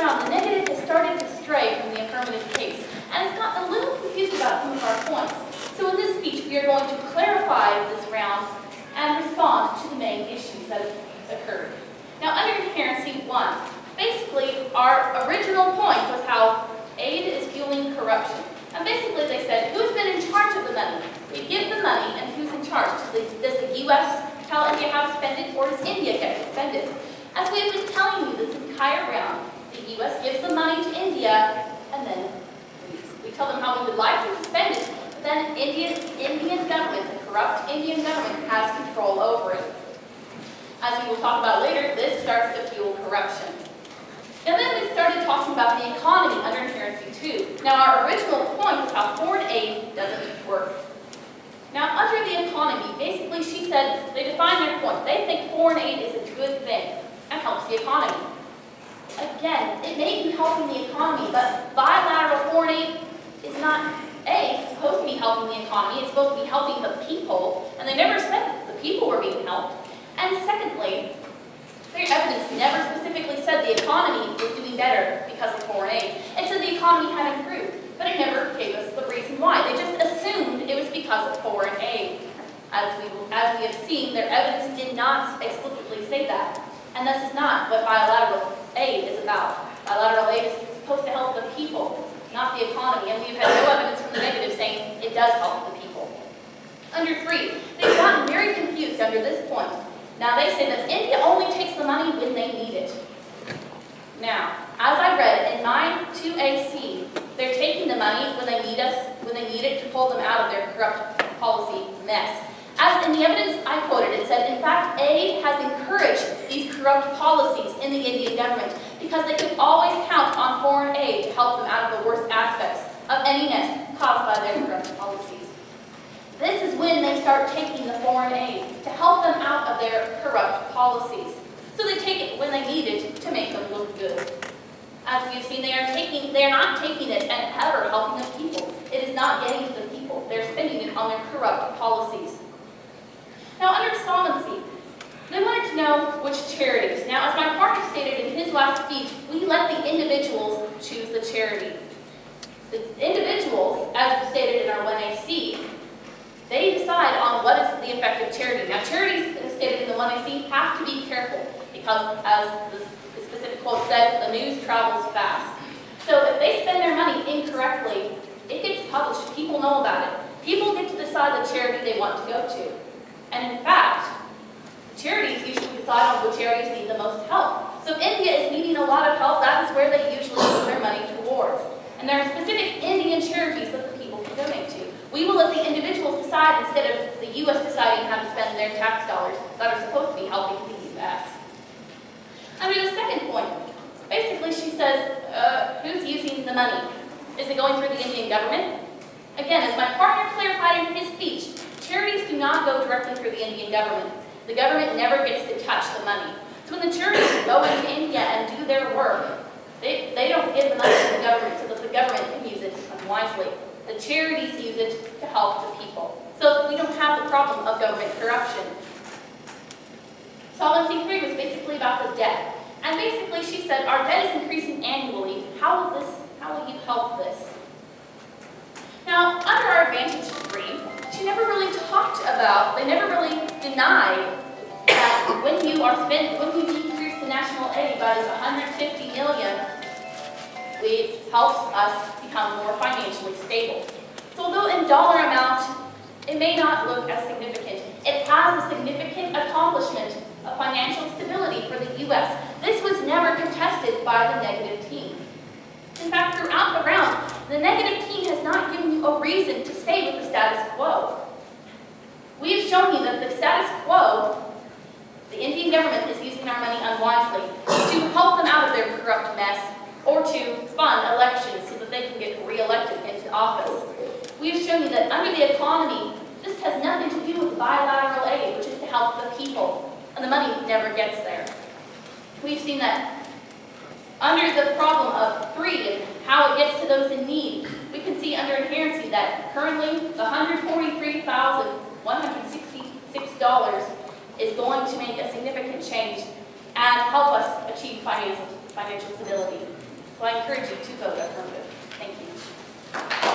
round, the negative has started to stray from the affirmative case, and it's gotten a little confused about some of our points. So in this speech, we are going to clarify this round and respond to the main issues that have occurred. Now, under Inherency 1, basically, our original point was how aid is fueling corruption. And basically, they said, who's been in charge of the money? We give the money, and who's in charge? Does the U.S. tell India how to spend it, or does India get to spend it? As we have been telling you this entire round, the U.S. gives the money to India, and then we tell them how we would like them to spend it. But then Indian government, the corrupt Indian government, has control over it. As we will talk about later, this starts to fuel corruption. And then we started talking about the economy under Inherency 2. Now, our original point was how foreign aid doesn't work. Now, under the economy, basically she said, they defined their point. They think foreign aid is a good thing and helps the economy. Again, it may be helping the economy, but bilateral foreign aid is not, A, it's supposed to be helping the economy, it's supposed to be helping the people, and they never said the people were being helped. And secondly, their evidence never specifically said the economy was doing better because of foreign aid. It said the economy had improved, but it never gave us the reason why. They just assumed it was because of foreign aid. As we have seen, their evidence did not explicitly say that. And this is not what bilateral aid is about. Bilateral aid is supposed to help the people, not the economy. And we've had no evidence from the negative saying it does help the people. Under 3, they've gotten very confused under this point. Now, they say that India only takes the money when they need it. Now, as I read in 9-2AC, they're taking the money when they need it to pull them out of their corrupt policy mess. As in the evidence I quoted, it said, in fact, aid has encouraged these corrupt policies in the Indian government because they could always count on foreign aid to help them out of the worst aspects of any mess caused by their corrupt policies. This is when they start taking the foreign aid to help them out of their corrupt policies. So they take it when they need it to make them look good. As we've seen, they are not taking it and ever helping the people. It is not getting to the people. They're spending it on their corrupt policies. Now, under solvency, they wanted to know which charities. Now, as my partner stated in his last speech, we let the individuals choose the charity. The individuals, as stated in our 1AC, they decide on what is the effective charity. Now, charities, as stated in the 1AC, have to be careful because, as the specific quote said, the news travels fast. So if they spend their money incorrectly, it gets published. People know about it. People get to decide the charity they want to go to. And in fact, charities usually decide on which areas need the most help. So if India is needing a lot of help, that is where they usually put their money towards. And there are specific Indian charities that the people can donate to. We will let the individuals decide instead of the U.S. deciding how to spend their tax dollars that are supposed to be helping the U.S. Under the second point, basically she says, who's using the money? Is it going through the Indian government? Again, as my partner clarified in his speech, charities do not go directly through the Indian government. The government never gets to touch the money. So when the charities go into India and do their work, they don't give the money to the government so that the government can use it unwisely. The charities use it to help the people. So we don't have the problem of government corruption. Solvency 3 was basically about the debt. And basically she said, our debt is increasing annually. How will you help this? Now, under our Advantage 3, she never really talked about, they never really denied that when you decrease the national aid by this $150 million, it helps us become more financially stable. So although in dollar amount, it may not look as significant, it has a significant accomplishment of financial stability for the U.S. This was never contested by the negative team. In fact, throughout the round, the negative team has not given you a reason to stay with the status quo. We have shown you that the status quo, the Indian government is using our money unwisely to help them out of their corrupt mess or to fund elections so that they can get re-elected into office. We have shown you that under the economy, this has nothing to do with bilateral aid, which is to help the people, and the money never gets there. We've seen that under the problem of 3 and how it gets to those in need, we can see under inherency that currently the $143,166 is going to make a significant change and help us achieve financial stability. So I encourage you to vote affirmative. Thank you.